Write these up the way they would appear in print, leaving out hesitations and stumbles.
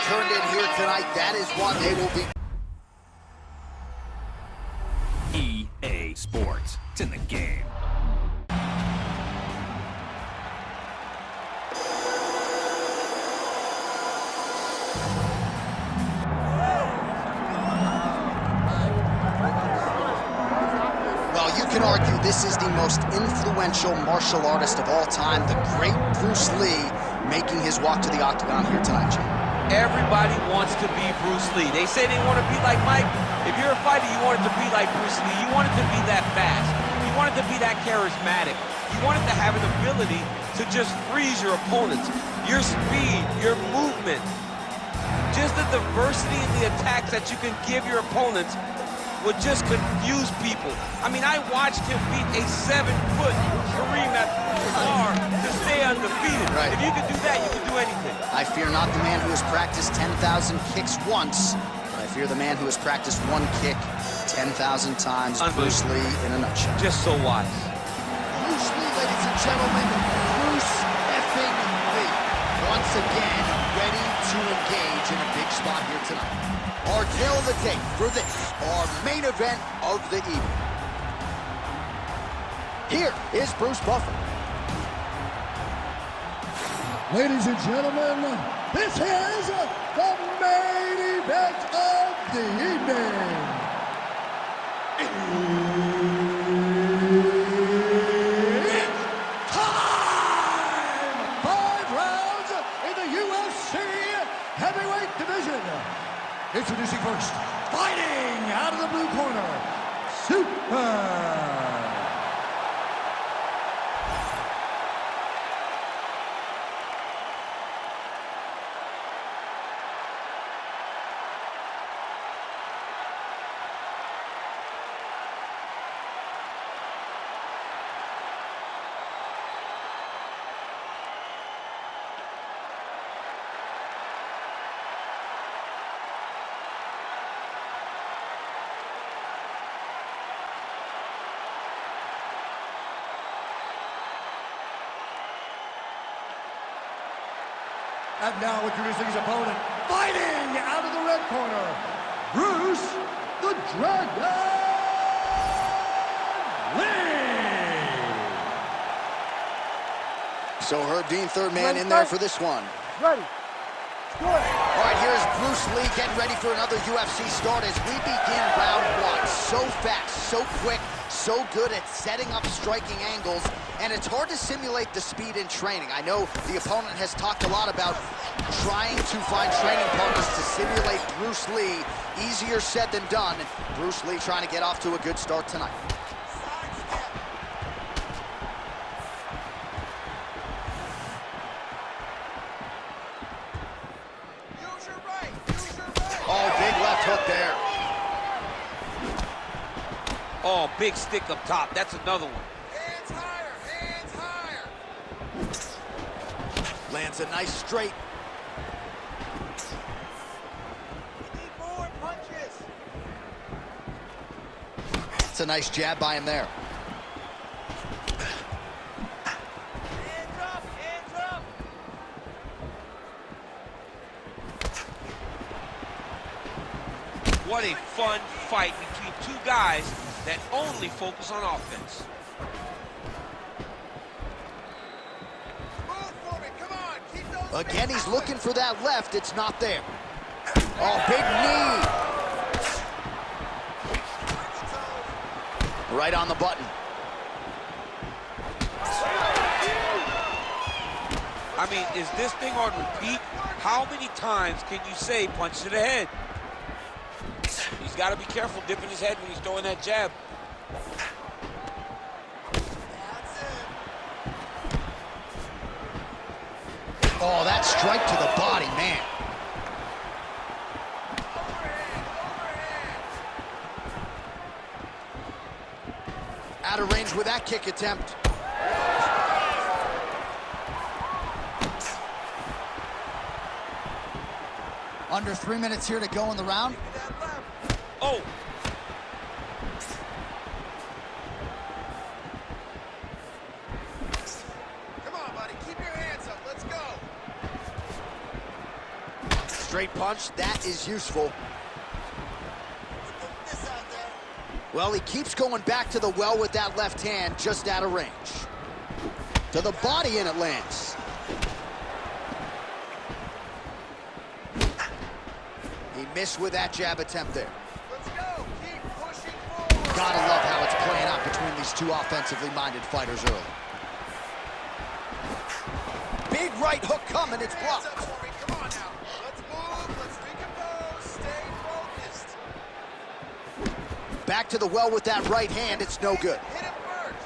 turned in here tonight. That is what they will be. EA Sports. It's in the game. Well, you can argue this is the most influential martial artist of all time, the great Bruce Lee, making his walk to the octagon here tonight, Jim. Everybody wants to be Bruce Lee. They say they want to be like Mike. If you're a fighter, you want it to be like Bruce Lee. You want it to be that fast. You want it to be that charismatic. You want it to have an ability to just freeze your opponents. Your speed, your movement, just the diversity in the attacks that you can give your opponents would just confuse people. I mean, I watched him beat a 7-foot Kareem Abdul-Jabbar to stay undefeated. Right. If you can do that, you can do anything. I fear not the man who has practiced 10,000 kicks once, but I fear the man who has practiced one kick 10,000 times. Bruce Lee in a nutshell. Just so wise. Bruce Lee, ladies and gentlemen, Bruce effing Lee. Once again, ready to engage in a big spot here tonight. Our tale of the tape for this, our main event of the evening. Here is Bruce Buffer. Ladies and gentlemen, this is the main event of the evening. It's time! 5 rounds in the UFC heavyweight division. Introducing first, fighting out of the blue corner, Super. And now introducing his opponent, fighting out of the red corner, Bruce the Dragon Lee. So Herb Dean, third man in there for this one. Ready. All right, here's Bruce Lee getting ready for another UFC start as we begin round one. So fast, so quick, so good at setting up striking angles, and it's hard to simulate the speed in training. I know the opponent has talked a lot about trying to find training partners to simulate Bruce Lee. Easier said than done. Bruce Lee trying to get off to a good start tonight. Oh, big left hook there. Oh, big stick up top. That's another one. Hands higher, hands higher. Lands a nice straight. We need more punches. It's a nice jab by him there. Hands up, hands up. What a fun fight between two guys that only focus on offense. Move for me, come on, keep those. Again, he's looking for that left, it's not there. Oh, big knee. Right on the button. I mean, is this thing on repeat? How many times can you say punch to the head? He's got to be careful dipping his head when he's throwing that jab. Oh, that strike to the body, man. Out of range with that kick attempt. Under 3 minutes here to go in the round. Oh! Come on, buddy. Keep your hands up. Let's go. Straight punch, that is useful. Well, he keeps going back to the well with that left hand, just out of range. To the body, and it lands. He missed with that jab attempt there. Let's go. Keep pushing forward. Gotta love how it's playing out between these two offensively minded fighters early. Big right hook coming, it's blocked. Come on now. Let's move. Let's recompose. Stay focused. Back to the well with that right hand, it's no good. Hit him first.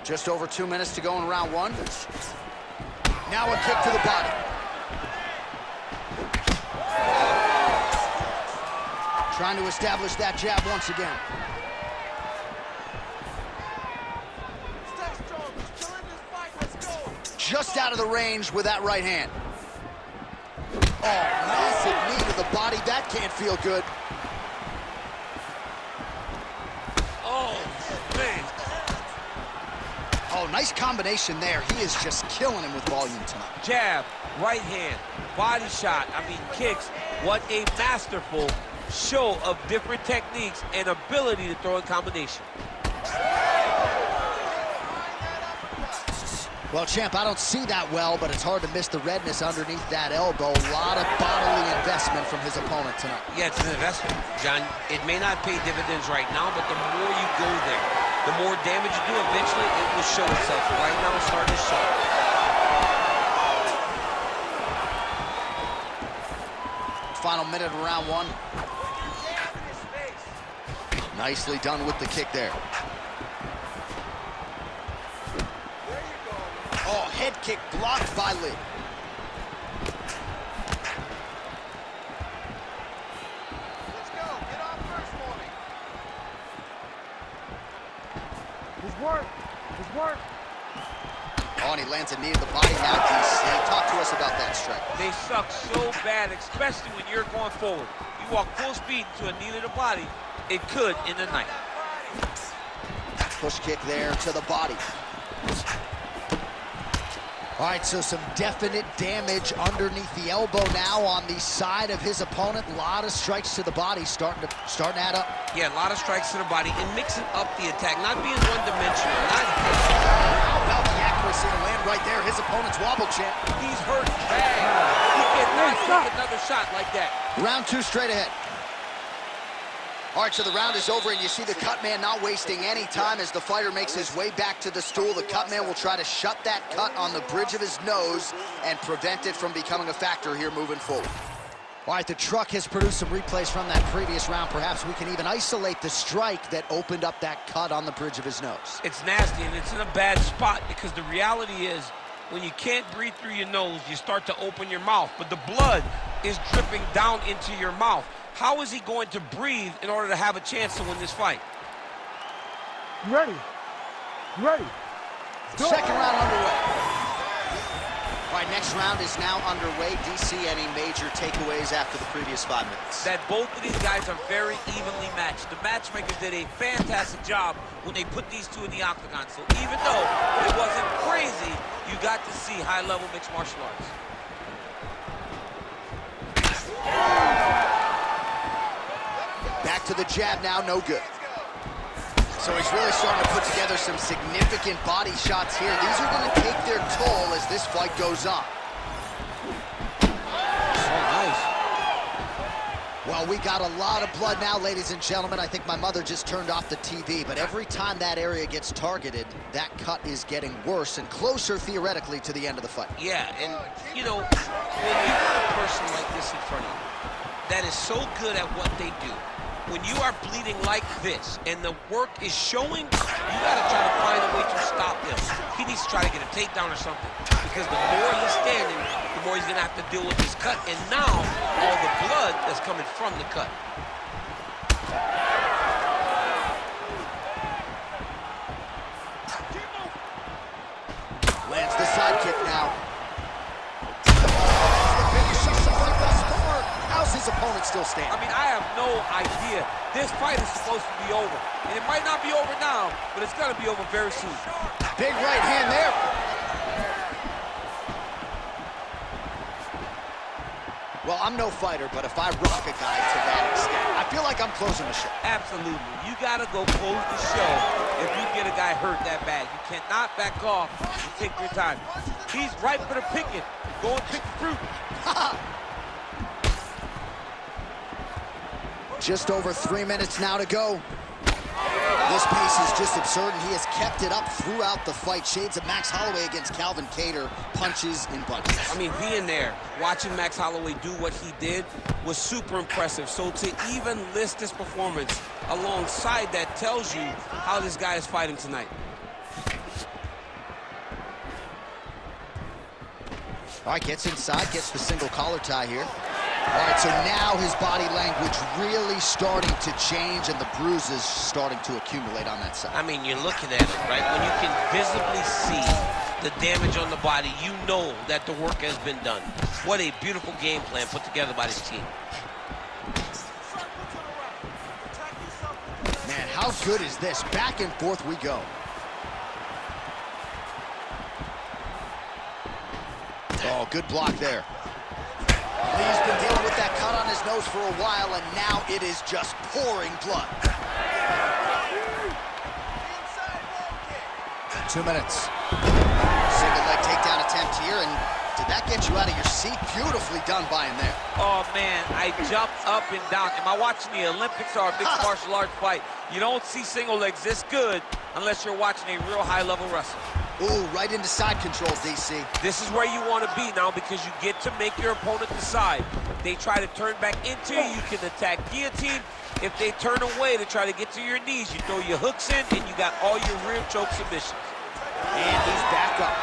Just over 2 minutes to go in round one. Now a kick to the body. Trying to establish that jab once again. Stay strong. Still in this fight. Let's go. Just out of the range with that right hand. Oh, massive knee to the body. That can't feel good. Oh, man. Oh, nice combination there. He is just killing him with volume tonight. Jab, right hand, body shot, kicks. What a masterful show of different techniques and ability to throw in combination. Well, champ, I don't see that well, but it's hard to miss the redness underneath that elbow. A lot of bodily investment from his opponent tonight. Yeah, it's an investment, John. It may not pay dividends right now, but the more you go there, the more damage you do, eventually it will show itself. Right now, it's starting to show. Final minute of round one. Nicely done with the kick there. Oh, head kick blocked by Lee. Let's go. Get off first for me. His work. His work. Oh, and he lands a knee to the body now, DC. Talk to us about that strike. They suck so bad, especially when you're going forward. You walk full speed into a knee to the body, it could end the night. Push kick there to the body. All right, so some definite damage underneath the elbow now on the side of his opponent. A lot of strikes to the body starting to add up. Yeah, a lot of strikes to the body and mixing up the attack, not being one-dimensional. How about the accuracy to land right there? His opponent's wobble, champ. He's hurt bad. He cannot take another shot like that. Round two straight ahead. All right, so the round is over, and you see the cut man not wasting any time as the fighter makes his way back to the stool. The cut man will try to shut that cut on the bridge of his nose and prevent it from becoming a factor here moving forward. All right, the truck has produced some replays from that previous round. Perhaps we can even isolate the strike that opened up that cut on the bridge of his nose. It's nasty, and it's in a bad spot because the reality is when you can't breathe through your nose, you start to open your mouth, but the blood is dripping down into your mouth. How is he going to breathe in order to have a chance to win this fight? You ready? You ready? Second round underway. All right, next round is now underway. DC, any major takeaways after the previous 5 minutes? That both of these guys are very evenly matched. The matchmakers did a fantastic job when they put these two in the octagon. So even though it wasn't crazy, you got to see high-level mixed martial arts. Back to the jab now, no good. So he's really starting to put together some significant body shots here. These are going to take their toll as this fight goes on. Oh, nice. Well, we got a lot of blood now, ladies and gentlemen. I think my mother just turned off the TV, but every time that area gets targeted, that cut is getting worse and closer, theoretically, to the end of the fight. Yeah, and, you know, when you got a person like this in front of you that is so good at what they do, when you are bleeding like this and the work is showing, you got to try to find a way to stop him. He needs to try to get a takedown or something, because the more he's standing, the more he's going to have to deal with this cut, and now all the blood that's coming from the cut. Lands the side kick now. How's his opponent still standing? I mean, I have no idea. This fight is supposed to be over. And it might not be over now, but it's going to be over very soon. Big right hand there. I'm no fighter, but if I rock a guy to that extent, I feel like I'm closing the show. Absolutely. You got to go close the show if you get a guy hurt that bad. You cannot back off and take your time. He's ripe for the picking. Go and pick the fruit. Just over 3 minutes now to go. This pace is just absurd, and he has kept it up throughout the fight. Shades of Max Holloway against Calvin Kattar, punches in bunches. I mean, being there, watching Max Holloway do what he did was super impressive. So to even list this performance alongside that tells you how this guy is fighting tonight. All right, gets inside, gets the single collar tie here. All right, so now his body language really starting to change, and the bruises starting to accumulate on that side. I mean, you're looking at it, right? When you can visibly see the damage on the body, you know that the work has been done. What a beautiful game plan put together by this team. Man, how good is this? Back and forth we go. Oh, good block there. Lee's been dealing with that cut on his nose for a while, and now it is just pouring blood. 2 minutes. Single leg takedown attempt here, and did that get you out of your seat? Beautifully done by him there. Oh, man, I jumped up and down. Am I watching the Olympics or a mixed martial arts fight? You don't see single legs this good unless you're watching a real high-level wrestler. Ooh, right into side control, DC. This is where you want to be now because you get to make your opponent decide. If they try to turn back into you, you can attack guillotine. If they turn away to try to get to your knees, you throw your hooks in, and you got all your rear choke submissions. And he's back up.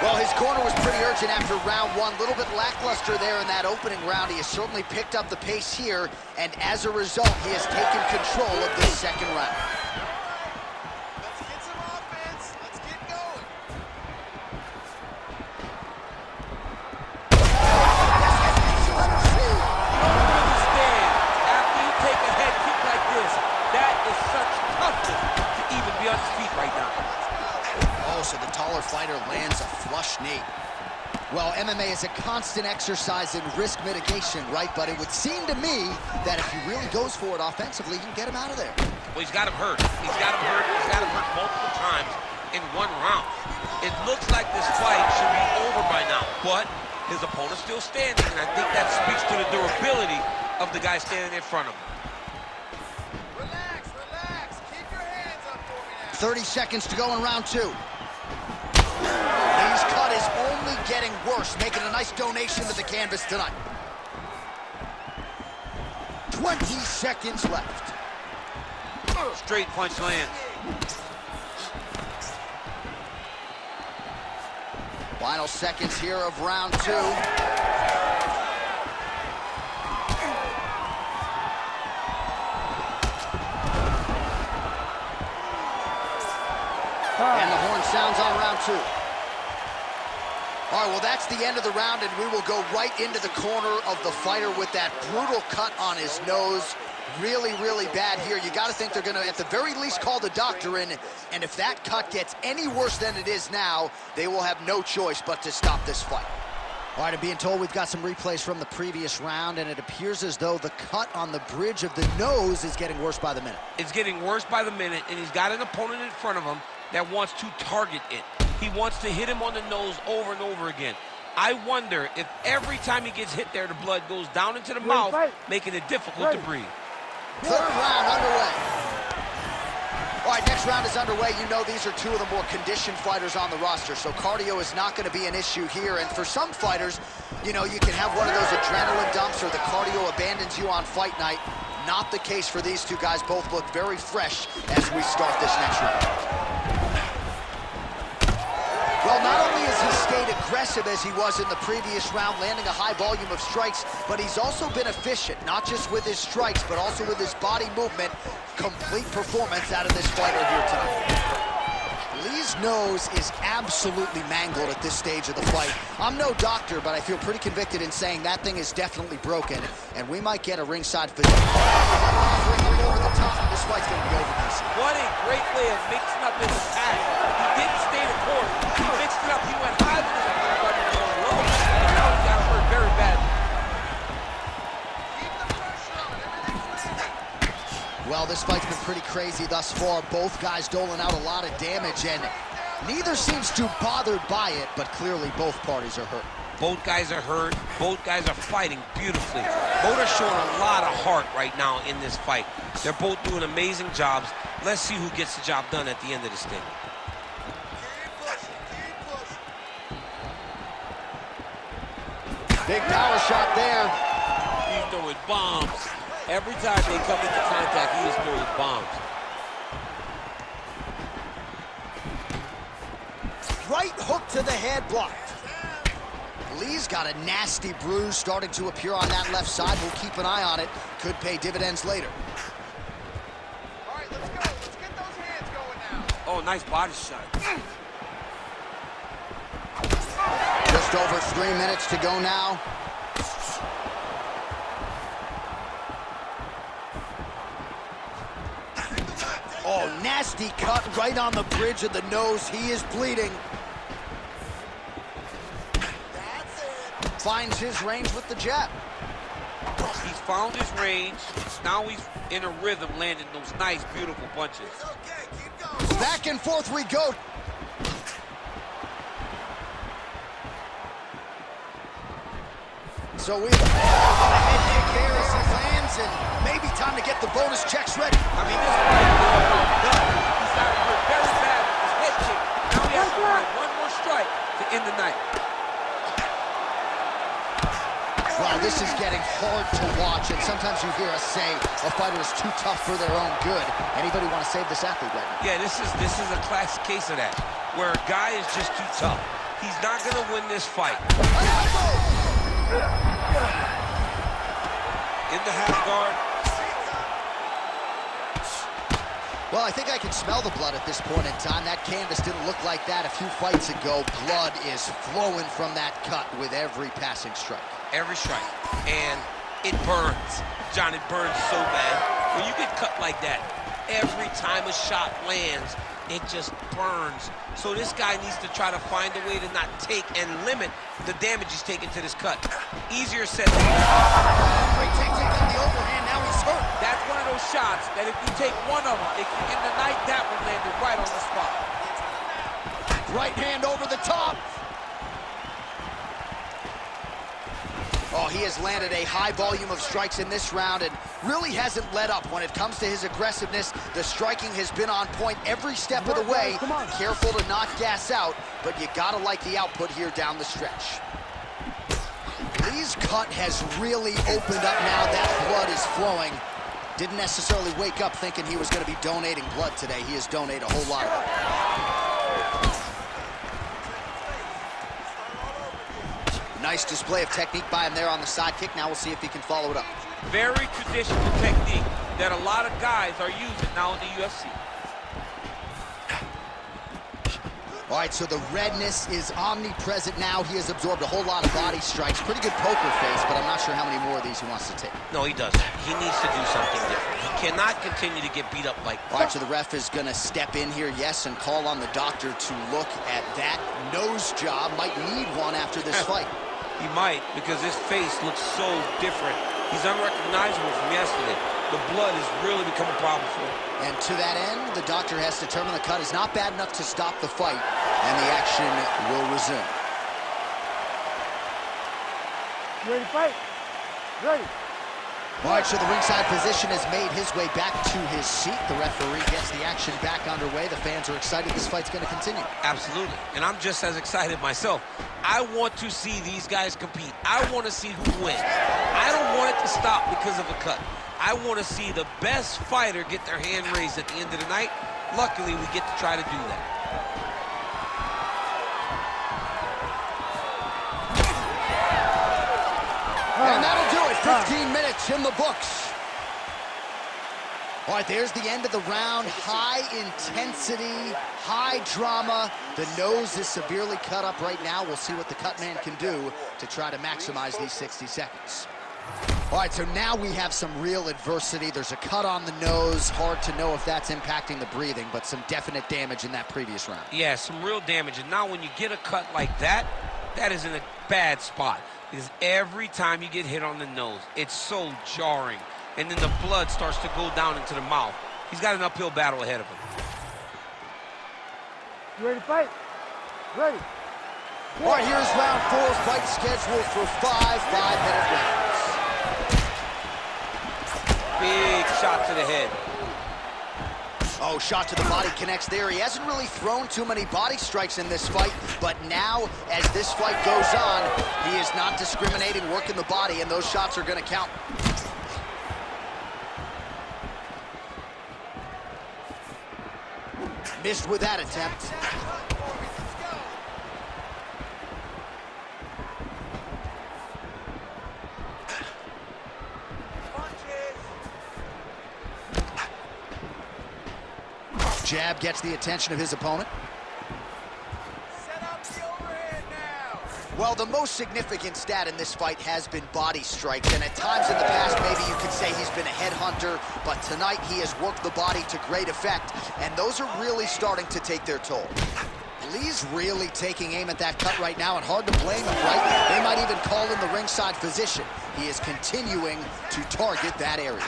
Well, his corner was pretty urgent after round one. A little bit lackluster there in that opening round. He has certainly picked up the pace here, and as a result, he has taken control of this second round. Let's get some offense. Let's get going. Understand, after you take a head kick like this, that is such toughness to even be on his feet right now. Oh, so the taller fighter lands a flush knee. Well, MMA is a constant exercise in risk mitigation, right? But it would seem to me that if he really goes for it offensively, he can get him out of there. Well, he's got him hurt. He's got him hurt. He's got him hurt multiple times in one round. It looks like this fight should be over by now, but his opponent's still standing, and I think that speaks to the durability of the guy standing in front of him. Relax, relax. Keep your hands up for me now. 30 seconds to go in round two. Lee's cut is only getting worse, making a nice donation to the canvas tonight. 20 seconds left. Straight punch lands. Final seconds here of round two. And the horn sounds on round two. All right, well, that's the end of the round, and we will go right into the corner of the fighter with that brutal cut on his nose. Really, really bad here. You got to think they're going to, at the very least, call the doctor in, and if that cut gets any worse than it is now, they will have no choice but to stop this fight. All right, I'm being told we've got some replays from the previous round, and it appears as though the cut on the bridge of the nose is getting worse by the minute. It's getting worse by the minute, and he's got an opponent in front of him that wants to target it. He wants to hit him on the nose over and over again. I wonder if every time he gets hit there, the blood goes down into the mouth, making it difficult to breathe. Third round underway. All right, next round is underway. You know these are two of the more conditioned fighters on the roster, so cardio is not going to be an issue here. And for some fighters, you know, you can have one of those adrenaline dumps or the cardio abandons you on fight night. Not the case for these two guys. Both look very fresh as we start this next round. Well, not only has he stayed aggressive as he was in the previous round, landing a high volume of strikes, but he's also been efficient, not just with his strikes, but also with his body movement. Complete performance out of this fighter here tonight. Lee's nose is absolutely mangled at this stage of the fight. I'm no doctor, but I feel pretty convicted in saying that thing is definitely broken, and we might get a ringside physician. Over the top. This fight's going to be over, DC. What a great way of mixing up his attack. He didn't stay the course. He mixed it up. He went high with his attack, low, and now he's got pretty crazy thus far. Both guys doling out a lot of damage, and neither seems too bothered by it, but clearly both parties are hurt. Both guys are hurt. Both guys are fighting beautifully. Both are showing a lot of heart right now in this fight. They're both doing amazing jobs. Let's see who gets the job done at the end of this thing. Big power shot there. He's throwing bombs. Every time they come into contact, he is throwing bombs. Right hook to the head, blocked. Lee's got a nasty bruise starting to appear on that left side. We'll keep an eye on it. Could pay dividends later. All right, let's go. Let's get those hands going now. Oh, nice body shot. Just over 3 minutes to go now. Oh, nasty cut right on the bridge of the nose. He is bleeding. Finds his range with the jab. He's found his range. Now he's in a rhythm, landing those nice, beautiful punches. Okay, keep going. Back and forth we go. So we have a head kick here as he lands, and maybe time to get the bonus checks ready. I mean, this fight is done. He started hurt very bad with his head kick. Now he has to find one more strike to end the night. Wow, this is getting hard to watch, and sometimes you hear us say a fighter is too tough for their own good. Anybody want to save this athlete right now? Yeah, this is a classic case of that, where a guy is just too tough. He's not going to win this fight. In the half guard. Well, I think I can smell the blood at this point in time. That canvas didn't look like that a few fights ago. Blood is flowing from that cut with every passing strike. Every strike. And it burns. John, it burns so bad. When you get cut like that, every time a shot lands, it just burns. So this guy needs to try to find a way to not take and limit the damage he's taking to this cut. Easier said than done. Great technique on the overhand, now he's hurt. That's one of those shots that if you take one of them, it can end the night. That one landed right on the spot. Right hand over the top. Oh, he has landed a high volume of strikes in this round and really hasn't let up. When it comes to his aggressiveness, the striking has been on point every step of the way. Careful to not gas out, but you gotta like the output here down the stretch. Lee's cut has really opened up now. That blood is flowing. Didn't necessarily wake up thinking he was gonna be donating blood today. He has donated a whole lot of it. Nice display of technique by him there on the side kick. Now we'll see if he can follow it up. Very traditional technique that a lot of guys are using now in the UFC. All right, so the redness is omnipresent now. He has absorbed a whole lot of body strikes. Pretty good poker face, but I'm not sure how many more of these he wants to take. No, he doesn't. He needs to do something different. He cannot continue to get beat up like that. All right, so the ref is going to step in here, yes, and call on the doctor to look at that nose job. Might need one after this fight. He might, because his face looks so different. He's unrecognizable from yesterday. The blood has really become a problem for him. And to that end, the doctor has determined the cut is not bad enough to stop the fight, and the action will resume. You ready to fight? Ready. All right, so the ringside position has made his way back to his seat. The referee gets the action back underway. The fans are excited. This fight's going to continue. Absolutely. And I'm just as excited myself. I want to see these guys compete. I want to see who wins. I don't want it to stop because of a cut. I want to see the best fighter get their hand raised at the end of the night. Luckily, we get to try to do that. And that'll do it. 15 minutes in the books. All right, there's the end of the round. High intensity, high drama. The nose is severely cut up right now. We'll see what the cut man can do to try to maximize these 60 seconds. All right, so now we have some real adversity. There's a cut on the nose. Hard to know if that's impacting the breathing, but some definite damage in that previous round. Yeah, some real damage. And now when you get a cut like that, that is in a bad spot. Because every time you get hit on the nose, it's so jarring. And then the blood starts to go down into the mouth. He's got an uphill battle ahead of him. You ready to fight? Ready. All right, here's round 4, fight scheduled for 5 5-minute rounds. Big shot to the head. Oh, shot to the body connects there. He hasn't really thrown too many body strikes in this fight, but now, as this fight goes on, he is not discriminating, working the body, and those shots are going to count. Missed with that attempt. Jab gets the attention of his opponent. Set up the overhead now. Well, the most significant stat in this fight has been body strikes, and at times in the past, maybe you could say he's been a headhunter, but tonight he has worked the body to great effect, and those are really starting to take their toll. Lee's really taking aim at that cut right now, and hard to blame him, right? They might even call in the ringside physician. He is continuing to target that area.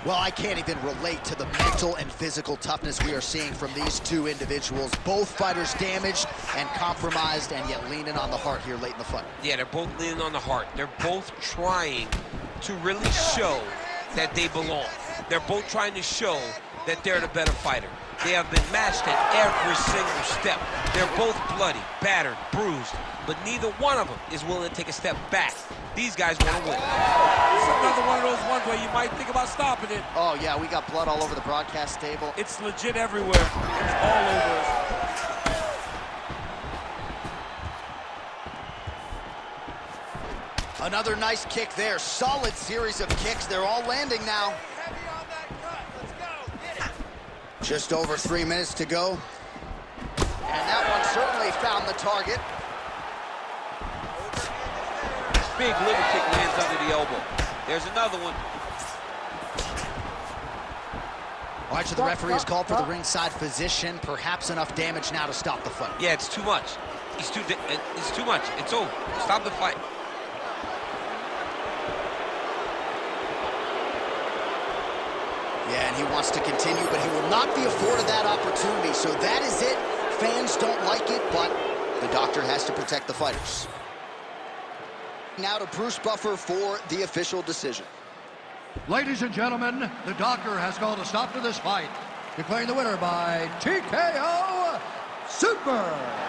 Well, I can't even relate to the mental and physical toughness we are seeing from these two individuals. Both fighters damaged and compromised, and yet leaning on the heart here late in the fight. Yeah, they're both leaning on the heart. They're both trying to really show that they belong. They're both trying to show that they're the better fighter. They have been matched at every single step. They're both bloody, battered, bruised, but neither one of them is willing to take a step back. These guys want to win. It's another one of those ones where you might think about stopping it. Oh, yeah, we got blood all over the broadcast table. It's legit everywhere. It's all over us. Another nice kick there. Solid series of kicks. They're all landing now. Heavy on that cut. Let's go. Get it. Just over 3 minutes to go. And that one certainly found the target. Big liver kick lands under the elbow. There's another one. All right, so the referee has called for the ringside physician. Perhaps enough damage now to stop the fight. Yeah, it's too much. It's too much. It's over. Stop the fight. Yeah, and he wants to continue, but he will not be afforded that opportunity. So that is it. Fans don't like it, but the doctor has to protect the fighters. Now to Bruce Buffer for the official decision. Ladies and gentlemen, the doctor has called a stop to this fight, declaring the winner by TKO Super.